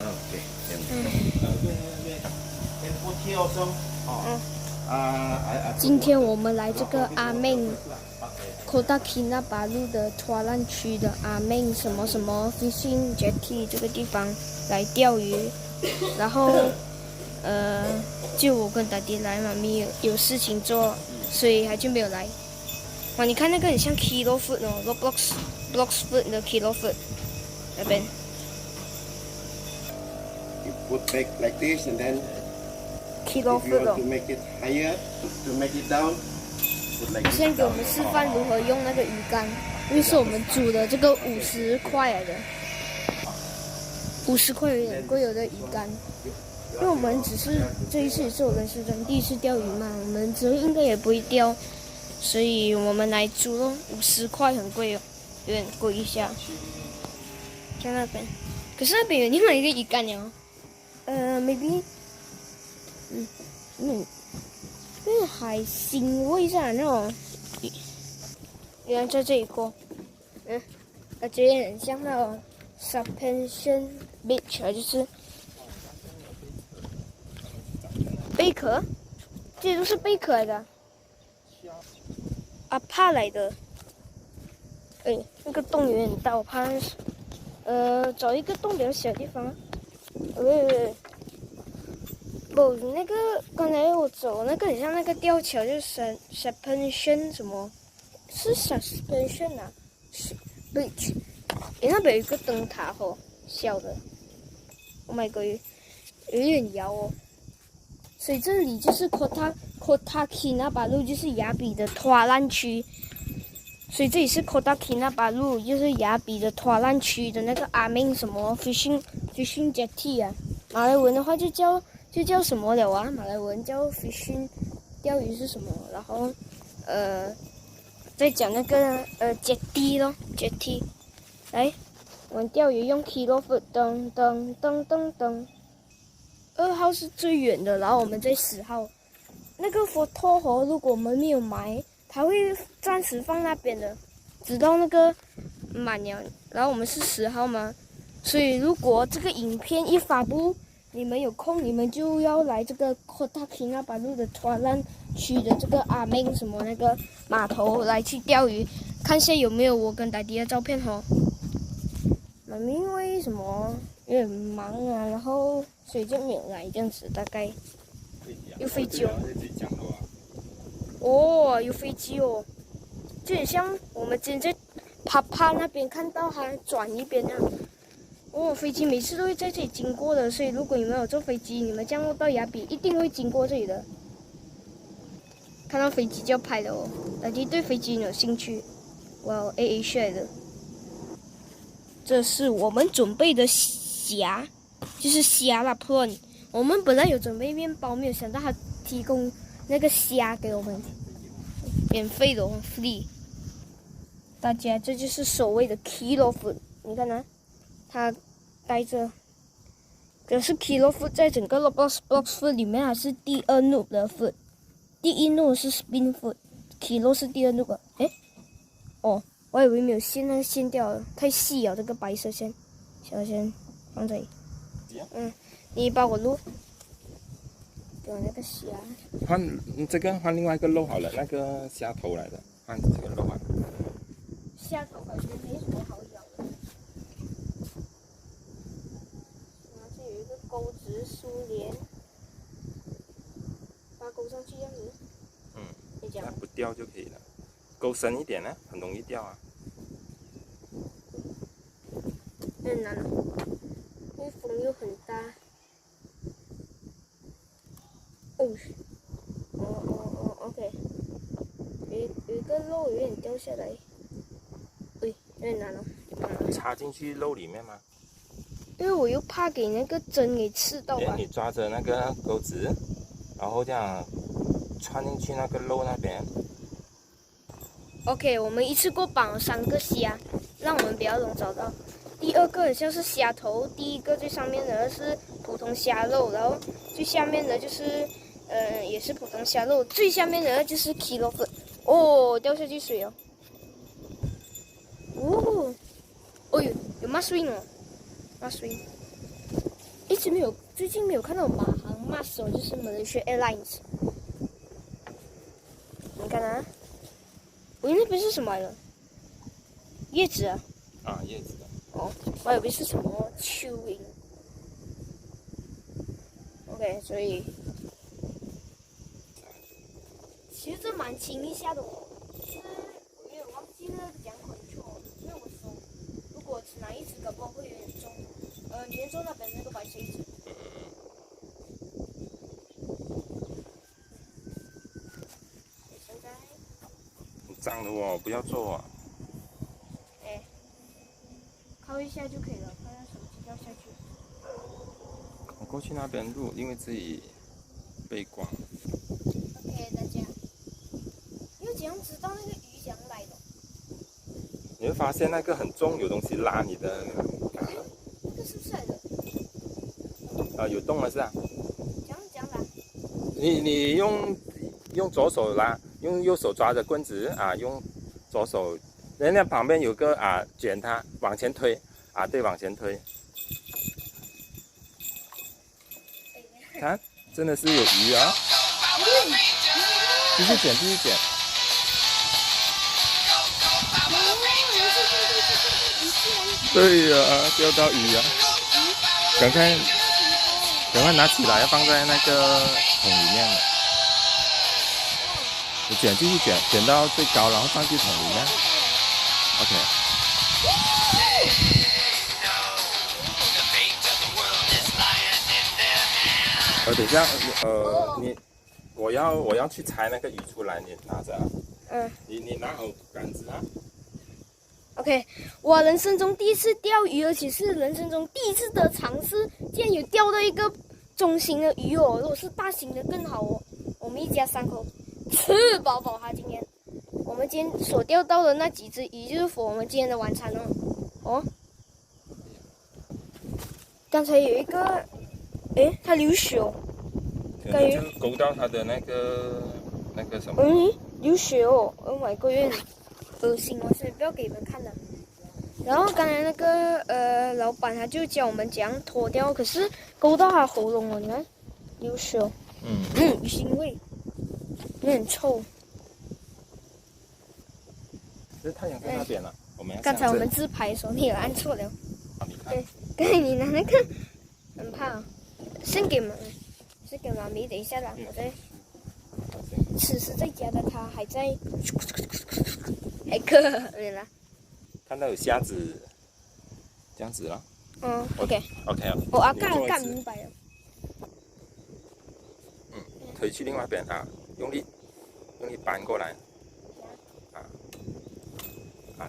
Okay. And put here also. 今天我们来这个阿妹 Kota Kinabalu 的 Tualan 区的阿妹什么什么 Fishing Jetty 这个地方来钓鱼，然后就我跟大弟来，妈咪有事情做，所以他就没有来。哇，你看那个很像 Kilo Foot 哦 ，Blocks Foot 的 Kilo Foot 那边。You put back like this and then Kilo if you Foot want 哦 to。make it higher, to make it down, put like 他 this 现在给我 down. 们示范如何用那个鱼竿，因为是我们煮的这个50块来的，50块有点贵，有的鱼竿。因为我们只是这一次也是我跟师尊第一次钓鱼嘛，我们之后应该也不会钓，所以我们来煮咯，50块很贵哦，有点贵一下。在那边，可是那边有另外一个鱼竿哦，maybe，那海腥味上那种，原来在这里过，感觉也很像那种 suspension beach 啊，就是贝壳，这些都是贝壳来的，啊，怕来的，那个洞有点大，我怕，找一个洞比较小的地方，不，那个刚才我走那个很像那个吊桥，就是 suspension 什么？是 suspension 啊 ，beach。那边有一个灯塔哦，小的。Oh my god，有点摇哦。所以这里就是 Kota Kinabalu，就是雅比的拖烂区。所以这里是 Kota Kinabalu，就是雅比的拖烂区的那个阿明什么 fishing jetty 啊，马来文的话就叫什么了啊？马来文叫 fishing， 钓鱼是什么？然后再讲那个jetty 咯 jetty， 来，我们钓鱼用 kilo foot， 噔噔噔噔噔，2号是最远的，然后我们在10号。那个佛陀河如果我们没有埋，它会暂时放那边的，直到那个满了。然后我们是10号嘛，所以如果这个影片一发布，你们有空，你们就要来这个 Kota Kinabalu 的拖烂区的这个阿明什么那个码头来去钓鱼，看一下有没有我跟弟弟的照片哦。妈咪因为什么有点忙啊，然后所以就没有来这样子，大概有飞机哦。哦，有飞机哦，就很像我们之前在帕帕那边看到它转一边那样。哦，飞机每次都会在这里经过的，所以如果你们有坐飞机，你们降落到雅比，一定会经过这里的。看到飞机就要拍的哦，大家对飞机有兴趣，哇 ，AA share 的。这是我们准备的虾，就是虾啦 prawn。我们本来有准备面包，没有想到他提供那个虾给我们，免费的哦 ，free。大家这就是所谓的 kilo food， 你看呢？它带着，可是 kilo food 在整个 blocks food 里面还是第2 noob 的 food， 第1 noob 是 spin food，kilo 是第2 noob。哦，我以为没有线，那个线掉了，太细了，这个白色线，小线放这里。你帮我录，给我那个虾。换这个换另外一个肉好了，那个虾头来的，换这个肉啊。虾头感觉没什么好咬的。这有一个钩子梳连，把它钩上去这样子。你讲。那不掉就可以了，钩深一点呢，很容易掉啊。很难，因为风又很大。OK， 有一个肉有点掉下来，有点难哦。插进去肉里面吗？因为我又怕给那个针给刺到吧。你抓着那个钩子，然后这样穿进去那个肉那边。OK， 我们一次过绑了3个虾，让我们比较容易找到。第2个很像是虾头，第1个最上面的是普通虾肉，然后最下面的就是也是普通虾肉，最下面的就是 kilo foot。哦，掉下去水哦。哦，有 mushroom 哦，mushroom。直没有，最近没有看到马航 Mas 就是 Malaysia Airlines。你看啊，喂，那边是什么来着？叶子啊。啊，叶子的。哦，我以为是什么蚯蚓。OK， 所以其实这蛮轻一下的哦，是我有点忘记了讲control，因为我手如果只拿一只，搞不好会有点重。严重那边那个白色一只。现在很脏的哦，不要做啊。靠一下就可以了，不然手机掉下去。我过去那边录，因为自己背光。OK， 大家，因为怎样知道那个鱼怎样来的？你会发现那个很重，有东西拉你的杆。那个是不是来的？有动了是吧？怎样拉？你用左手拉，用右手抓着棍子啊，用左手。人家旁边有个卷它往前推对，往前推。看，真的是有鱼啊！继续卷，继续卷。对呀，钓到鱼啊！赶快拿起来，要放在那个桶里面了。你卷，继续卷，卷到最高，然后放进桶里面。OK。等一下，我要去拆那个鱼出来，你拿着啊。你拿好杆子啊。OK， 我人生中第一次钓鱼，而且是人生中第一次的尝试，竟然有钓到一个中型的鱼哦！如果是大型的更好哦。我们一家3口吃饱饱哈，今天。我们今天所钓到的那几只鱼，就是我们今天的晚餐哦。刚才有一个，它流血哦。可能就勾到它的那个什么。流血哦 ！Oh my god， 有点恶心哦，所以不要给你们看了。然后刚才那个老板他就教我们怎样脱掉，可是勾到他喉咙了，你看流血哦。鱼腥味，有点臭。这太阳在那边了，我们要。刚才我们自拍的时候，你有按错了。你看。刚才你拿那个，很怕。先给妈咪，等一下啦，我再。此时在家的他还在，还可怜啦。看到有虾子，这样子了。OK。我干明白了。推去另外一边用力扳过来。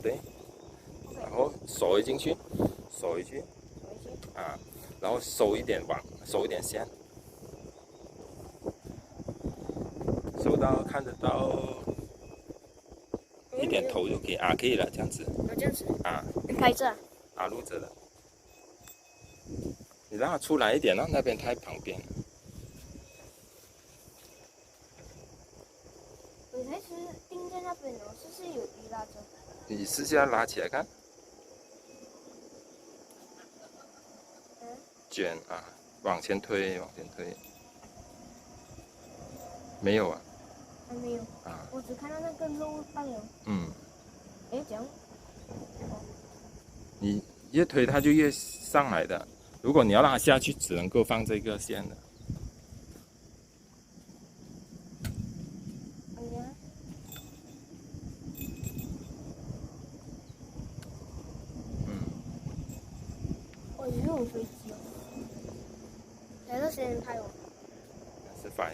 对。然后手回进去，手回去。然后收一点线。收到看得到一点头就可以可以了，这样子。这样子。拍着。录着了。你让它出来一点那边太旁边了。我才是盯在那边哦，是不是有鱼拉着？你试下拉起来看。卷往前推。没有啊。还没有。我只看到那个肉棒了。这样。你越推它就越上来的。如果你要让它下去，只能够放这个线的。我以为有飞机哦。来到谁人拍我？是快。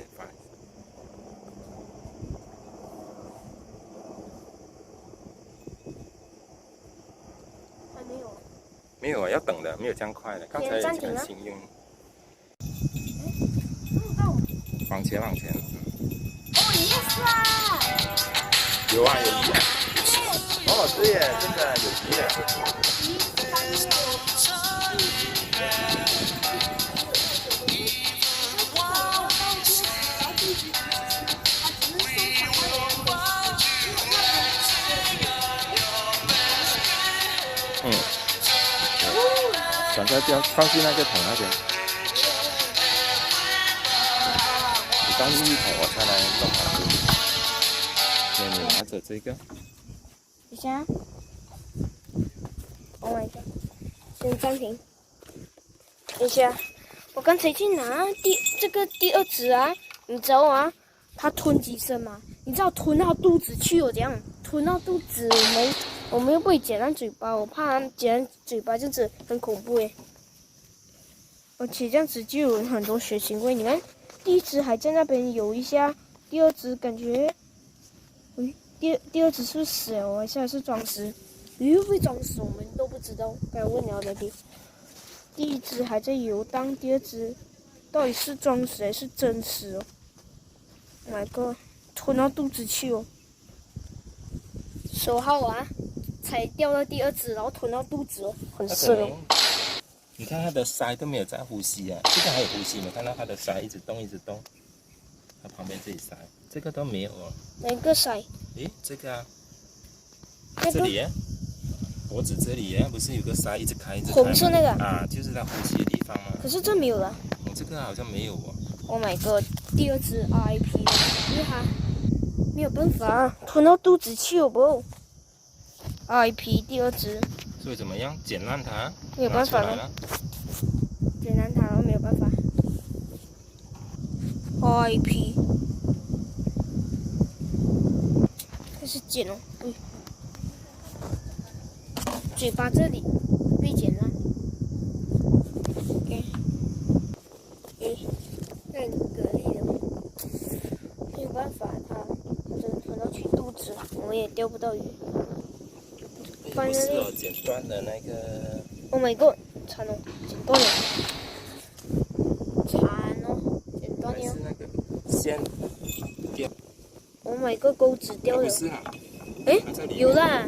还没有。没有要等的，没有这样快的。刚才很幸运。往前。yes 啦！有鱼啊！对耶，真的有鱼耶。赶快放进那个桶那边。当芋头我才来弄好这个。你拿着这个。等一下。Oh my god！ 先暂停。等一下，我刚才去拿这个第二只啊，你知道吗？它吞几声吗？你知道吞到肚子去哦，这样吞到肚子，我们又不会剪烂嘴巴，我怕剪烂嘴巴这样子很恐怖诶。而且这样子就有很多血腥味。你看，第一只还在那边游一下，第二只感觉，第二只是不是死了？还是装死？鱼会不会装死？我们都不知道。该问了的第一只还在游荡，第二只到底是装死还是真死哦 ？Oh my god！ 吞到肚子去哦。手号啊，才掉到第二只，然后吞到肚子哦，很深哦。你看它的鳃都没有在呼吸啊，这个还有呼吸，你看到它的鳃一直动一直动，它旁边这里鳃，这个都没有哦。哪个鳃？诶，这个啊，这里耶，脖子这里耶，不是有个鳃一直开一直开吗？红色那个啊，就是它呼吸的地方吗？可是这没有了。这个好像没有哦。Oh my god！ 第二只 RIP， 因为它没有办法吞到肚子去，好不好 ？RIP 第二只。所以怎么样？剪烂它？没有办法了。剪烂它了，没有办法。RIP。开始剪哦，嘴巴这里被剪烂。OK。那蛤蜊的，没有办法，它真的吞到去肚子，我们也钓不到鱼。不是哦，剪断了那个。Oh my god！ 惨哦，剪断了。惨哦，剪断了。是那个线掉。Oh my god！ 钩子掉了。不是啦。诶，有啦。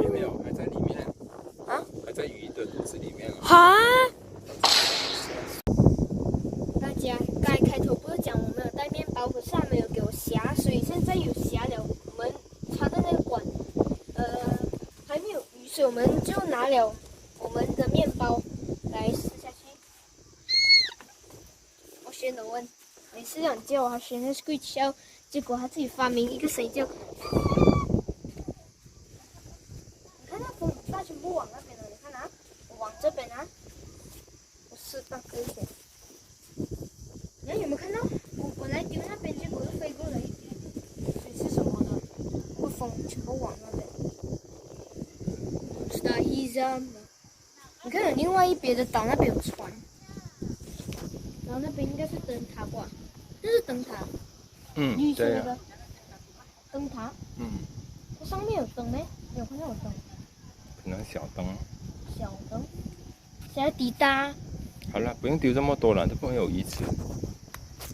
有没有？还在里面。啊？还在鱼的肚子里面。哈？大家刚才开头不是讲我们有带面包，可是他没有给我虾，所以现在有虾了。我们插在那个管，还没有鱼，所以我们就拿了我们的面包来试下去。我学的问，每次想叫他学那 screech 叫，结果他自己发明一个谁叫。你看那风大全部往那边了，你看啊，我往这边啊，我试大哥一点。你看有没有看到？我本来丢那边，结果又飞过来。水是什么的？会风全部往那边。是的，一样的。你看有另外一边的岛，那边有船，然后那边应该是灯塔吧？这是灯塔。绿色那个灯塔。它上面有灯没？有看到有灯。可能小灯。小灯。现在滴答。好了，不用丢这么多了，都不会有鱼吃。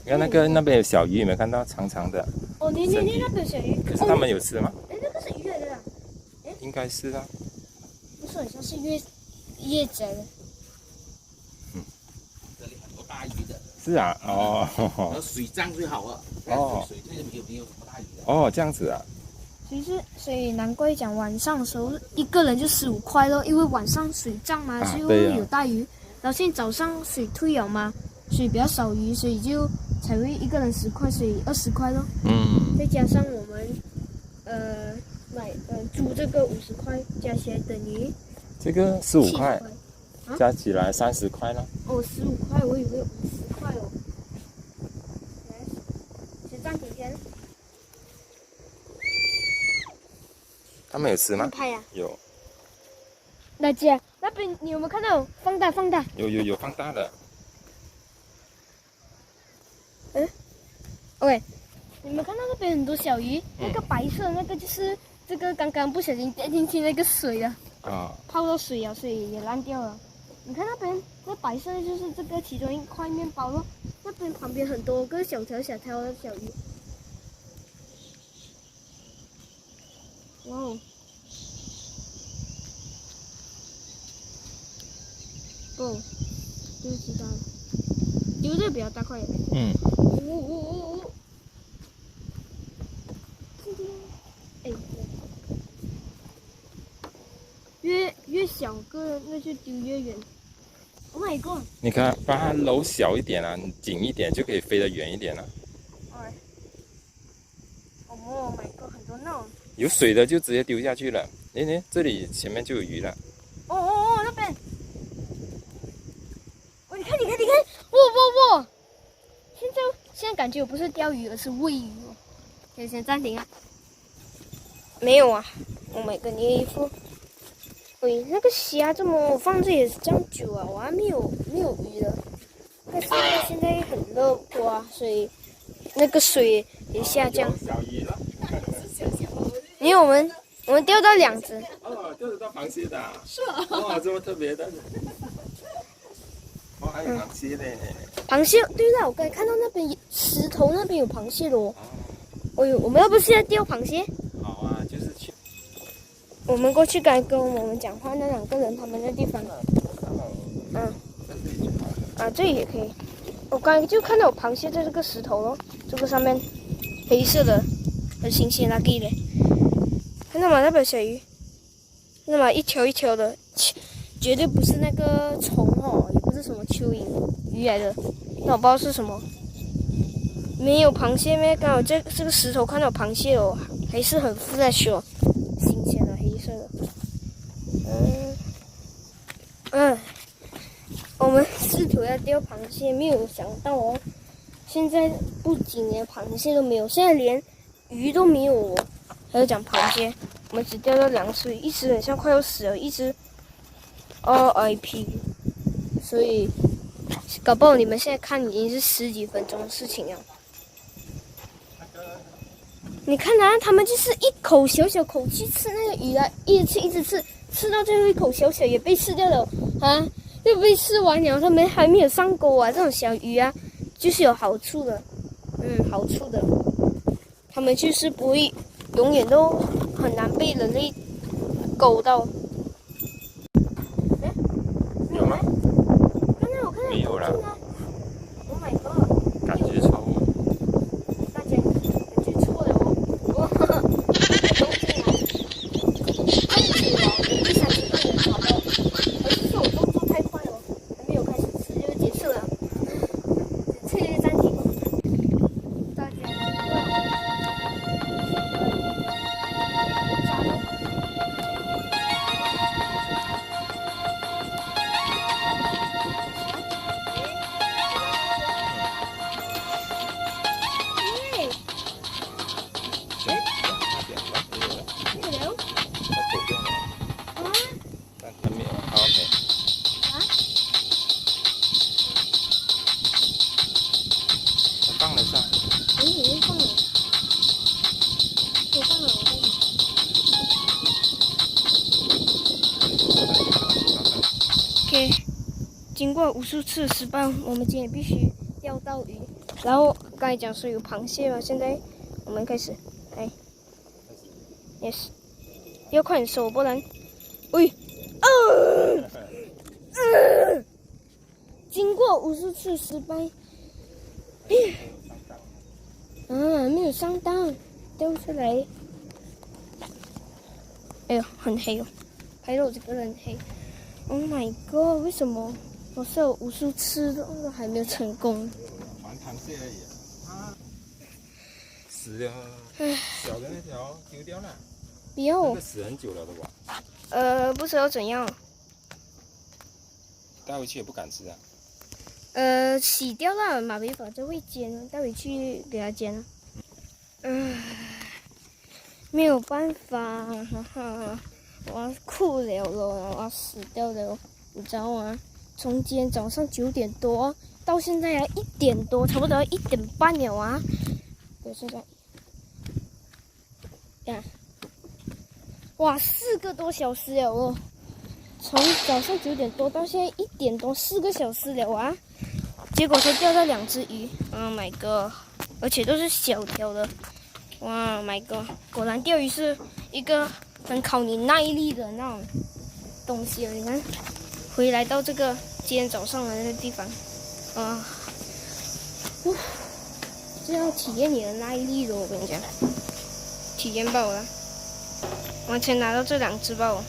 你看那边有小鱼，有没有看到长长的？哦，你那边有小鱼。可是他们有吃吗？哎，那个是鱼来的啦。哎，应该是啊。不是，很像是叶子的。这里很多大鱼的。是啊，哦。水涨最好了。哦。水退没有什么大鱼的。哦，这样子啊。所以难怪讲晚上的时候一个人就15块咯，因为晚上水涨嘛，就有大鱼。然后现在早上水退了嘛，所以比较少鱼，所以就才会一个人10块，所以20块咯。再加上我们租这个50块，加起来等于这个15块，啊、加起来30块了。哦，15块，我以为50块哦。先暂停先。他们有吃吗？拍呀。有。大姐，那边你有没有看到？放大。有放大的。OK， 你们看到那边很多小鱼，那个白色那个就是这个刚刚不小心掉进去那个水了，泡到水了，所以也烂掉了。你看那边那白色的就是这个其中一块面包咯，那边旁边很多个小条的小鱼。哇哦！哦，就知道了，丢这个比较大块。哎，越小个那就丢越远。Oh my god！你看，把它揉小一点啊，紧一点就可以飞得远一点了。哎，Oh my god！很多那种。有水的就直接丢下去了。哎，这里前面就有鱼了。哦，那边。哦，你看，哇！现在感觉我不是钓鱼，而是喂鱼哦。先暂停啊。没有啊。Oh my god！你的衣服。喂，那个虾怎么放这里这样久啊？我还没有鱼的。但是现在很热哇，所以那个水也下降。小鱼了。因为我们钓到2只。哦，钓得到螃蟹的。是啊。哇，这么特别的。哦，还有螃蟹呢。螃蟹，对了，我刚才看到那边石头那边有螃蟹的哦。哎呦，我们要不是在钓螃蟹？好啊，就是去。我们过去刚才跟我们讲话那2个人，他们的地方。这里也可以。我刚才就看到有螃蟹在这个石头咯，这个上面黑色的，很新鲜那个嘞。看到吗？那边小鱼，看到吗？一条一条的，绝对不是那个虫哦，也不是什么蚯蚓鱼来的，那我不知道是什么。没有螃蟹咩？刚好这个石头看到有螃蟹哦，还是很 fresh 哦，新鲜的黑色的。我们试图要钓螃蟹，没有想到哦，现在不仅连螃蟹都没有，现在连鱼都没有哦。还有讲螃蟹，我们只钓到2只，一只很像快要死了，一只 RIP， 所以搞不好你们现在看已经是10几分钟的事情了。你看啊，他们就是一口小口去吃那个鱼啊，一直吃，吃到最后一口小也被吃掉了啊，就被吃完了，他们还没有上钩啊。这种小鱼啊，就是有好处的，好处的，他们就是不会永远都很难被人类勾到。有吗？刚才我看到没有了。Oh my god！ 感觉错误。大家感觉错了哦。东进来，第3次都能找到，而是我动作太快了，还没有开始吃就结束了，这就暂停。大家OK， 经过无数次失败，我们今天必须钓到鱼。然后刚才讲说有螃蟹了，现在我们开始，yes， 要快点收，不然，经过无数次失败，没有上当，掉出来。哎呦，很黑哦，拍到我这个人黑。Oh my god！ 为什么我试了无数次都还没有成功？玩螃蟹而已啊！死了，小的那条丢掉了。不要。那个死很久了的吧？不知道怎样。带回去也不敢吃啊。洗掉了，马没法就会煎，带回去给它煎。没有办法，我要哭了咯，我要死掉了，你知道吗？从今天早上9点多到现在1点多，差不多1点半了啊！对，现在呀，哇，4个多小时了哦，从早上9点多到现在1点多，4个小时了啊！结果才钓到2只鱼 ，Oh my god！ 而且都是小条的，哇 ，My god！ 果然钓鱼是一个很考你耐力的那种东西哦。你看，回来到这个今天早上的那个地方，这要体验你的耐力的，我跟你讲，体验爆了，完全拿到这2只爆。